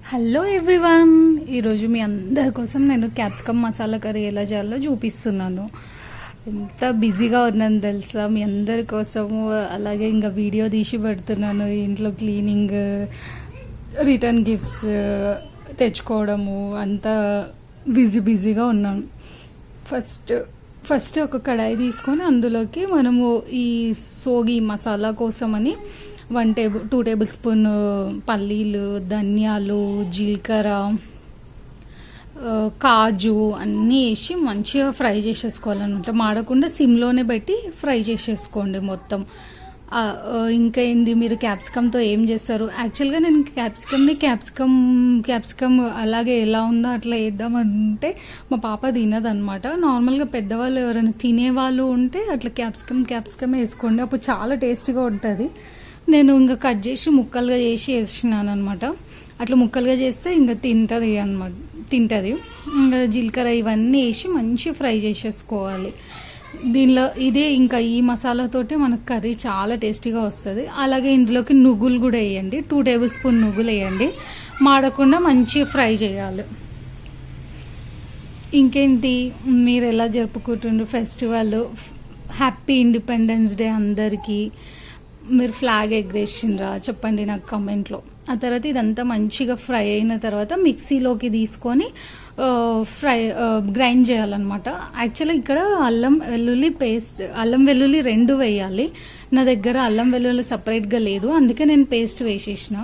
Hello everyone, ఈరోజు మీ అందరి కోసం నేను క్యాప్సికమ్ మసాలా కర్రీ ఎలా చేయాలో చూపిస్తున్నాను. ఎంత బిజీగా ఉన్నాను తెలుసా మీ అందరి కోసము. అలాగే ఇంకా వీడియో తీసి పెడుతున్నాను. ఇంట్లో క్లీనింగ్, రిటర్న్ గిఫ్ట్స్ తెచ్చుకోవడము, అంతా బిజీగా ఉన్నాను. ఫస్ట్ ఒక కడాయి తీసుకొని అందులోకి మనము ఈ సోగి మసాలా కోసమని 2 టేబుల్ స్పూన్ పల్లీలు, ధనియాలు, జీలకర్ర, కాజు అన్నీ వేసి మంచిగా ఫ్రై చేసేసుకోవాలన్నమాట. మాడకుండా సిమ్లోనే పెట్టి ఫ్రై చేసేసుకోండి మొత్తం. ఇంకా ఏంది, మీరు క్యాప్సికమ్తో ఏం చేస్తారు? యాక్చువల్గా నేను క్యాప్సికమ్ అలాగే ఎలా ఉందో అట్లా వేద్దామంటే మా పాప తినదనమాట. నార్మల్గా పెద్దవాళ్ళు ఎవరైనా తినేవాళ్ళు ఉంటే అట్లా క్యాప్సికమ్ వేసుకోండి, అప్పుడు చాలా టేస్టీగా ఉంటుంది. నేను ఇంకా కట్ చేసి ముక్కలుగా చేసి వేసినాను అనమాట. అట్లా ముక్కలుగా చేస్తే ఇంకా తింటుంది. ఇంకా జీలకర్ర ఇవన్నీ వేసి మంచిగా ఫ్రై చేసేసుకోవాలి. దీనిలో ఇంకా ఈ మసాలాతోటి మనకు కర్రీ చాలా టేస్టీగా వస్తుంది. అలాగే ఇందులోకి నువ్వులు కూడా వేయండి, 2 టేబుల్ స్పూన్ నువ్వులు వేయండి. మాడకుండా మంచిగా ఫ్రై చేయాలి. ఇంకేంటి, మీరు ఎలా జరుపుకుంటుండ్రు ఫెస్టివల్? హ్యాపీ ఇండిపెండెన్స్ డే అందరికీ. మీరు ఫ్లాగ్ ఎగరేసిండ్రా చెప్పండి నాకు కమెంట్లో. ఆ తర్వాత ఇదంతా మంచిగా ఫ్రై అయిన తర్వాత మిక్సీలోకి తీసుకొని గ్రైండ్ చేయాలన్నమాట. యాక్చువల్గా ఇక్కడ అల్లం వెల్లుల్లి 2 వేయాలి. నా దగ్గర అల్లం వెల్లుల్లి సపరేట్గా లేదు, అందుకే నేను పేస్ట్ వేసేసిన.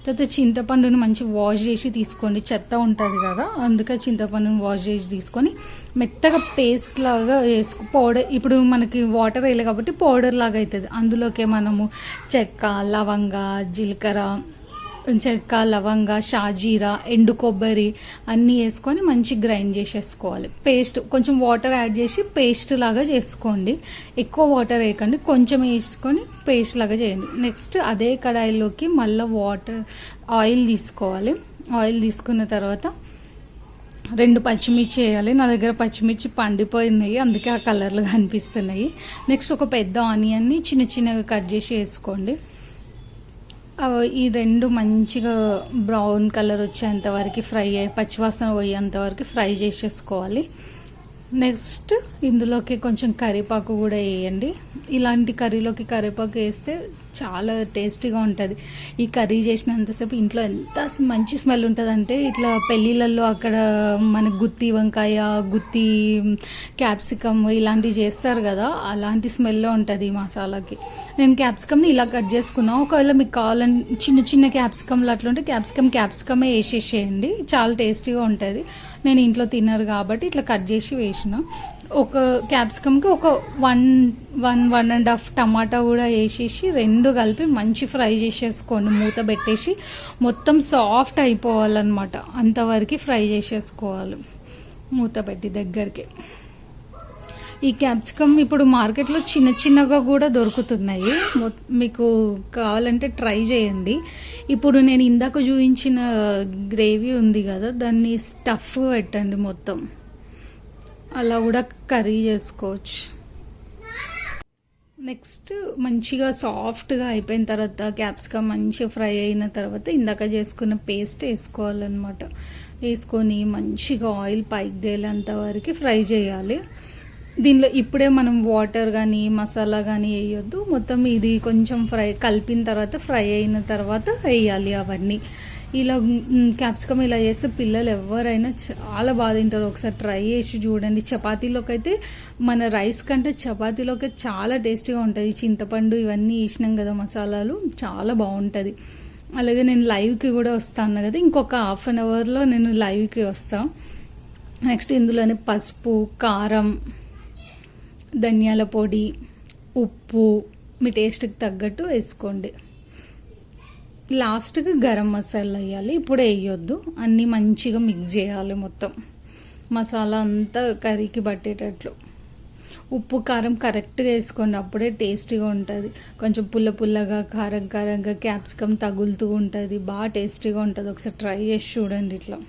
తర్వాత చింతపండుని మంచి వాష్ చేసి తీసుకోండి, చెత్త ఉంటుంది కదా, అందుకే చింతపండుని వాష్ చేసి తీసుకొని మెత్తగా పేస్ట్ లాగా పౌడర్. ఇప్పుడు మనకి వాటర్ వేయలే కాబట్టి పౌడర్ లాగా అవుతుంది. అందులోకే మనము చెక్క, లవంగ, షాజీరా, ఎండు కొబ్బరి అన్నీ వేసుకొని మంచి గ్రైండ్ చేసేసుకోవాలి. పేస్ట్ కొంచెం వాటర్ యాడ్ చేసి పేస్ట్ లాగా చేసుకోండి. ఎక్కువ వాటర్ వేయకండి, కొంచెం వేసుకొని పేస్ట్ లాగా చేయండి. నెక్స్ట్ అదే కడాయిలోకి మళ్ళీ ఆయిల్ తీసుకోవాలి. ఆయిల్ తీసుకున్న తర్వాత 2 పచ్చిమిర్చి వేయాలి. నా దగ్గర పచ్చిమిర్చి పండిపోయినాయి, అందుకే ఆ కలర్లు కనిపిస్తున్నాయి. నెక్స్ట్ ఒక పెద్ద ఆనియన్ని చిన్నగా కట్ చేసి వేసుకోండి. ఈ 2 మంచిగా బ్రౌన్ కలర్ వచ్చేంత వరకు పచ్చివాసన పోయేంత వరకు ఫ్రై చేసేసుకోవాలి. నెక్స్ట్ ఇందులోకి కొంచెం కరివేపాకు కూడా వేయండి. ఇలాంటి కర్రీలోకి కరివేపాకు వేస్తే చాలా టేస్టీగా ఉంటుంది. ఈ కర్రీ చేసినంతసేపు ఇంట్లో ఎంత మంచి స్మెల్ ఉంటుందంటే, ఇట్లా పెళ్ళిళ్ళల్లో అక్కడ మన గుత్తి వంకాయ, గుత్తి క్యాప్సికమ్ ఇలాంటివి చేస్తారు కదా, అలాంటి స్మెల్లో ఉంటుంది ఈ మసాలాకి. నేను క్యాప్సికమ్ని ఇలా కట్ చేసుకున్నాను. ఒకవేళ మీకు కావాలని చిన్న క్యాప్సికమ్లు అట్లా ఉంటే క్యాప్సికమే వేసేసేయండి, చాలా టేస్టీగా ఉంటుంది. నేను ఇంట్లో తిన్నారు కాబట్టి ఇట్లా కట్ చేసి వేసిన. ఒక క్యాప్సికమ్కి ఒక 1.5 టమాటా కూడా వేసేసి 2 కలిపి మంచి ఫ్రై చేసేసుకోండి. మూత పెట్టేసి మొత్తం సాఫ్ట్ అయిపోవాలన్నమాట, అంతవరకు ఫ్రై చేసేసుకోవాలి మూత పెట్టి దగ్గరికి. ఈ క్యాప్సికమ్ ఇప్పుడు మార్కెట్లో చిన్నగా కూడా దొరుకుతున్నాయి, మీకు కావాలంటే ట్రై చేయండి. ఇప్పుడు నేను ఇందాక చూపించిన గ్రేవీ ఉంది కదా, దాన్ని స్టఫ్ పెట్టండి మొత్తం, అలా కూడా కర్రీ చేసుకోవచ్చు. నెక్స్ట్ మంచిగా సాఫ్ట్గా అయిపోయిన తర్వాత క్యాప్సికమ్ మంచిగా ఫ్రై అయిన తర్వాత ఇందాక చేసుకున్న పేస్ట్ వేసుకోవాలన్నమాట. వేసుకొని మంచిగా ఆయిల్ పైకి తేలేంత వరకు ఫ్రై చేయాలి. దీనిలో ఇప్పుడే మనం వాటర్ కానీ మసాలా కానీ వేయొద్దు, మొత్తం ఇది కొంచెం కలిపిన తర్వాత ఫ్రై అయిన తర్వాత వేయాలి అవన్నీ. ఇలా క్యాప్సికమ్ ఇలా చేస్తే పిల్లలు ఎవరైనా చాలా బాగా తింటారు. ఒకసారి ట్రై చేసి చూడండి. చపాతీలోకి అయితే మన రైస్ కంటే చపాతీలోకి చాలా టేస్టీగా ఉంటుంది. చింతపండు ఇవన్నీ వేసినాం కదా మసాలాలు, చాలా బాగుంటుంది. అలాగే నేను లైవ్కి కూడా వస్తాను కదా, ఇంకొక ½ అన్ అవర్లో నేను లైవ్కి వస్తాను. నెక్స్ట్ ఇందులోనే పసుపు, కారం, ధనియాల పొడి, ఉప్పు మీ టేస్ట్కి తగ్గట్టు వేసుకోండి. లాస్ట్కి గరం మసాలా వేయాలి, ఇప్పుడే వేయొద్దు. అన్నీ మంచిగా మిక్స్ చేయాలి, మొత్తం మసాలా అంతా కర్రీకి పట్టేటట్లు. ఉప్పు కారం కరెక్ట్గా వేసుకోండి, అప్పుడే టేస్టీగా ఉంటుంది. కొంచెం పుల్లగా కారంగా క్యాప్సికమ్ తగులుతూ ఉంటుంది, బాగా టేస్టీగా ఉంటుంది. ఒకసారి ట్రై చేసి చూడండి. ఇట్లా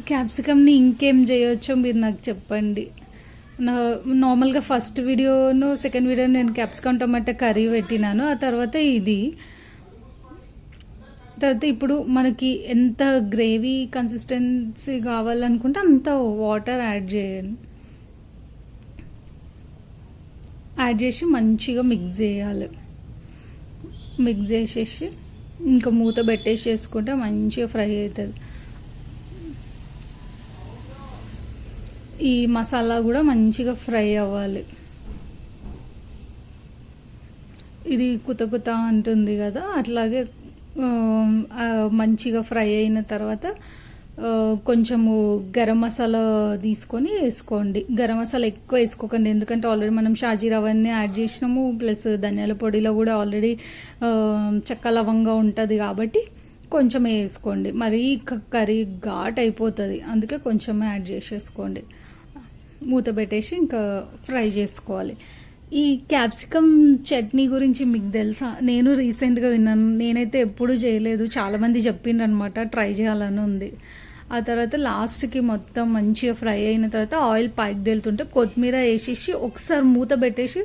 క్యాప్సికమ్ని ఇంకేం చేయొచ్చో మీరు నాకు చెప్పండి. నార్మల్గా ఫస్ట్ వీడియోను సెకండ్ వీడియో నేను క్యాప్సికమ్ టమాటా కర్రీ పెట్టినాను. ఆ తర్వాత ఇది తర్వాత ఇప్పుడు మనకి ఎంత గ్రేవీ కన్సిస్టెన్సీ కావాలనుకుంటే అంత వాటర్ యాడ్ చేసి మంచిగా మిక్స్ చేయాలి. మిక్స్ చేసేసి ఇంకా మూత పెట్టేసేసుకుంటే మంచిగా ఫ్రై అవుతుంది. ఈ మసాలా కూడా మంచిగా ఫ్రై అవ్వాలి. ఇది కుత అంటుంది కదా, అట్లాగే మంచిగా ఫ్రై అయిన తర్వాత కొంచెము గరం మసాలా తీసుకొని వేసుకోండి. గరం మసాలా ఎక్కువ వేసుకోకండి, ఎందుకంటే ఆల్రెడీ మనం షాజీరా అవన్నీ యాడ్ చేసినాము. ప్లస్ ధనియాల పొడిలో కూడా ఆల్రెడీ చెక్క లవంగా ఉంటుంది కాబట్టి కొంచెం వేసుకోండి. మరీ కర్రీ ఘాట్ అయిపోతుంది, అందుకే కొంచెం యాడ్ చేసేసుకోండి. మూత పెట్టేసి ఇంకా ఫ్రై చేసుకోవాలి. ఈ క్యాప్సికమ్ చట్నీ గురించి మీకు తెలుసా? నేను రీసెంట్గా విన్నాను, నేనైతే ఎప్పుడు చేయలేదు. చాలామంది చెప్పిండ్రు అనమాట, ట్రై చేయాలని ఉంది. ఆ తర్వాత లాస్ట్కి మొత్తం మంచిగా ఫ్రై అయిన తర్వాత ఆయిల్ పైకి తేలుతుంటే కొత్తిమీర వేసేసి ఒకసారి మూత పెట్టేసి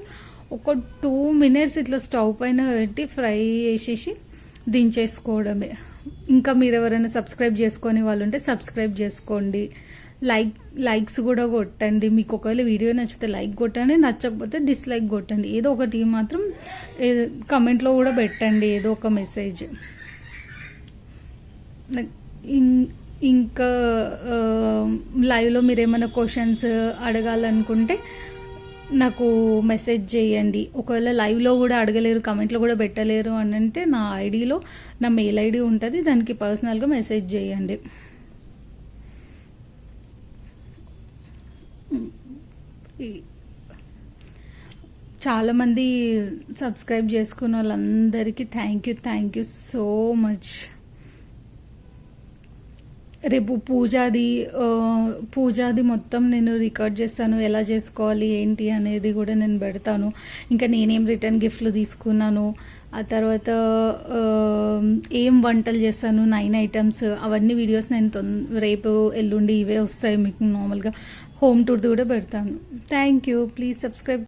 ఒక 2 minutes ఇట్లా స్టవ్ పైన పెట్టి ఫ్రై చేసేసి దించేసుకోవడమే. ఇంకా మీరు ఎవరైనా సబ్స్క్రైబ్ చేసుకొని వాళ్ళు ఉంటే సబ్స్క్రైబ్ చేసుకోండి. లైక్స్ కూడా కొట్టండి. మీకు ఒకవేళ వీడియో నచ్చితే లైక్ కొట్టండి, నచ్చకపోతే డిస్లైక్ కొట్టండి. ఏదో ఒకటి మాత్రం కమెంట్లో కూడా పెట్టండి, ఏదో ఒక మెసేజ్. ఇంకా లైవ్లో మీరు ఏమైనా క్వశ్చన్స్ అడగాలనుకుంటే నాకు మెసేజ్ చేయండి. ఒకవేళ లైవ్లో కూడా అడగలేరు, కమెంట్లో కూడా పెట్టలేరు అని అంటే నా ఐడిలో నా మెయిల్ ఐడి ఉంటుంది, దానికి పర్సనల్గా మెసేజ్ చేయండి. చాలామంది సబ్స్క్రైబ్ చేసుకున్న వాళ్ళందరికీ థ్యాంక్ యూ సో మచ్. రేపు పూజాది మొత్తం నేను రికార్డ్ చేస్తాను, ఎలా చేసుకోవాలి ఏంటి అనేది కూడా నేను పెడతాను. ఇంకా నేనేం రిటర్న్ గిఫ్ట్లు తీసుకున్నాను, ఆ తర్వాత ఏం వంటలు చేస్తాను, 9 items, అవన్నీ వీడియోస్ నేను రేపు ఎల్లుండి ఇవే వస్తాయి మీకు. నార్మల్గా హోమ్ టూర్ది కూడా పెడతాను. Thank you, please subscribe.